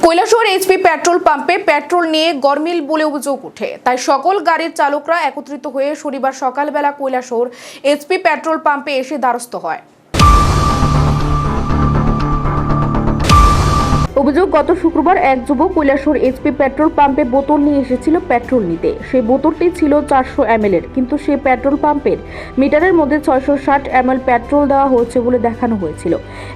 Kailashahar HP petrol পাম্পে petrol নিয়ে গরমিল বলে অভিযোগ ওঠে। তাই সকল গাড়ির চালকরা একত্রিত হয়ে শনিবার সকালবেলা কৈলাসহর এইচপি পেট্রোল পাম্পে এসে দ্বারস্থ হয়। অভিযোগ, গত শুক্রবার এক যুবক কৈলাসহর এইচপি পেট্রোল পাম্পে বোতল নিয়ে এসেছিল পেট্রোল নিতে। সেই বোতলটি ছিল 400 ml এর, কিন্তু সেই পেট্রোল পাম্পের মিটারের মধ্যে 660 ml পেট্রোল দেওয়া হয়েছে বলে দেখানো হয়েছিল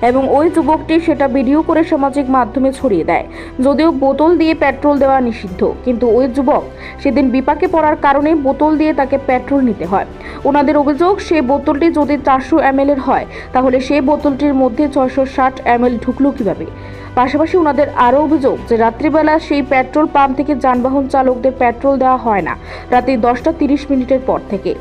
এবং ওই যুবকটি সেটা ভিডিও করে সামাজিক মাধ্যমে ছড়িয়ে দেয়। যদিও বোতল দিয়ে পেট্রোল দেওয়া নিষিদ্ধ, কিন্তু ওই যুবক সেদিন বিপাকে পড়ার কারণে বোতল দিয়ে তাকে পেট্রোল নিতে হয়। ওনাদের অভিযোগ, সেই বোতলটি যদি 400 ml এর হয় তাহলে সেই বোতলটির মধ্যে 660 ml ঢুকলো কিভাবে। পাশাপাশি ওনাদের আরও অভিযোগ যে রাত্রিবেলা সেই পেট্রোল পাম্প থেকে যানবাহন চালকদের পেট্রোল দেওয়া হয় না রাতে 10:30 পর থেকে।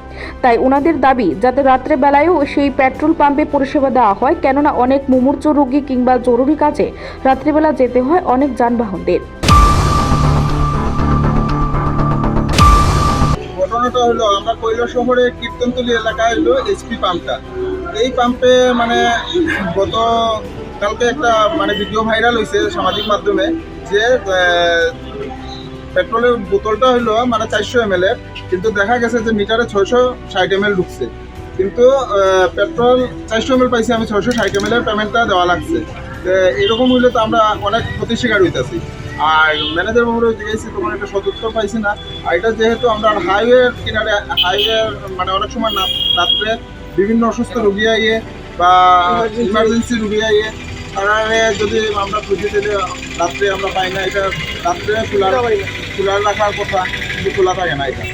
তাই ওনাদের দাবি যাতে রাত্রেবেলায়ও সেই পেট্রোল পাম্পে পরিষেবা দেওয়া হয়, কেননা অনেক মুমূর্ষু রোগী কিংবা জরুরি কাজে রাত্রিবেলা যেতে হয় অনেক যানবাহনদের। ঘটনাটা হলো, আমরা কৈলাসহরে কীর্তনতলী এলাকায় হলো এইচপি পাম্পটা। এই পাম্পে গত কালকে একটা ভিডিও ভাইরাল হয়েছে সামাজিক মাধ্যমে যে পেট্রোলের বোতলটা হলো 400 ml এর, কিন্তু দেখা গেছে যে মিটারে 660 ml ঢুকছে। কিন্তু পেট্রোল 400 ml পাইছি, আমি 660 ml এর পেমেন্টটা দেওয়া লাগছে। এরকম হইলে তো আমরা অনেক ক্ষতির শিকার হইতেছি। আর ম্যানেজার বাবুরা জিজ্ঞাসি, তোমার একটা সদুত্তর পাইছি না। আর এটা যেহেতু আমরা হাইওয়ের কিনারে, হাইওয়ের অনেক সময় রাত্রে বিভিন্ন অসুস্থ রোগী আইয়ে বা ইমার্জেন্সি রোগী আইয়ে, তারা যদি আমরা খুঁজে দিলে রাত্রে আমরা পাই না। এটা রাত্রে খোলা রাখার কথা, কিন্তু খোলা থাকে না এটা।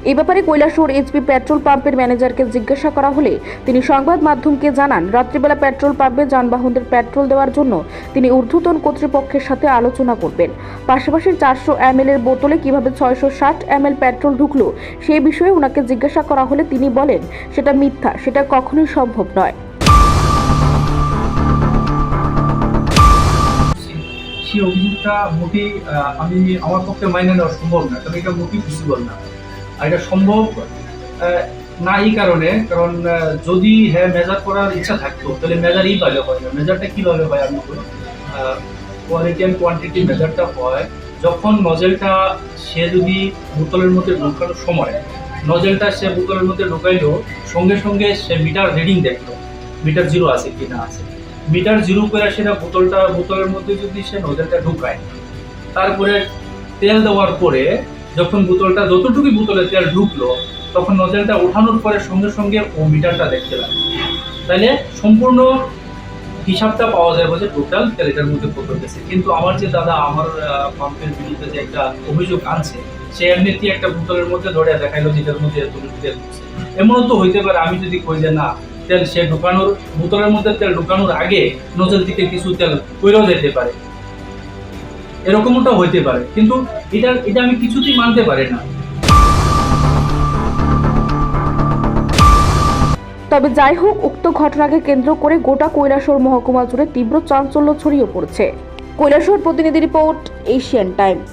এই ব্যাপারে কৈলাসহর এইচপি পেট্রোল পাম্পের ম্যানেজারকে জিজ্ঞাসা করা হলে তিনি সংবাদ মাধ্যমকে জানান, রাত্রিবেলা পেট্রোল পাম্পে যানবাহনদের পেট্রোল দেওয়ার জন্য তিনি ঊর্ধ্বতন কর্তৃপক্ষের সাথে আলোচনা করবেন। পাশাপাশি 400 ml এর বোতলে কিভাবে 660 ml পেট্রোল ঢুকলো সেই বিষয়ে ওনাকে জিজ্ঞাসা করা হলে তিনি বলেন সেটা মিথ্যা, সেটা কখনোই সম্ভব নয়। সেই অভিযোগটা মোটেই আমার পক্ষে মাইনে নেওয়া সম্ভব না, কারণ এটা মোটেই পসিবল না। আর এটা সম্ভব না এই কারণে, কারণ যদি মেজার করার ইচ্ছা থাকতো তাহলে মেজারই পাইলে হয় না। মেজারটা কীভাবে হয় আমি বলি, কোয়ালিটি অ্যান্ড কোয়ান্টিটি মেজারটা হয় যখন নজেলটা সে যদি বোতলের মধ্যে ঢোকানোর সময় নজেলটা সে বোতলের মধ্যে ঢোকাইলো সঙ্গে সঙ্গে সে মিটার রিডিং দেখলো, মিটার জিরো আছে কি না আছে। মিটার জিরো করে সেটা বোতলের মধ্যে যদি সে নজেলটা ঢুকায়, তারপরে তেল দেওয়ার পরে যখন বোতলটা যতটুকু বোতলে তেল ঢুকলো, তখন নজেলটা ওঠানোর পরে সঙ্গে সঙ্গে ও মিটারটা দেখতে লাগবে। তাহলে সম্পূর্ণ হিসাবটা পাওয়া যাবে যে টোটাল তেল এটার মধ্যে কত গেছে। কিন্তু আমার যে দাদা আমার পাম্পের বিরুদ্ধে যে একটা অভিযোগ আনছে, সে এমনিতেই একটা বোতলের মধ্যে ধরে দেখাইলো যেটার মধ্যে এতটুকু তেল ঢুকছে। এমনও তো হইতে পারে আমি যদি কই যে না, তেল সে ঢুকানোর বোতলের মধ্যে তেল ঢুকানোর আগে নজেল থেকে কিছু তেল কইরাও যেতে পারে, এরকমটা হইতে পারে। কিন্তু এটা আমি কিছুতেই মানতে পারি না। তবে যাই হোক, উক্ত ঘটনাকে কেন্দ্র করে গোটা কৈলাসহর মহকুমা জুড়ে তীব্র চাঞ্চল্য ছড়িয়ে পড়ছে। কৈলাসহর প্রতিনিধি রিপোর্ট, এশিয়ান টাইমস।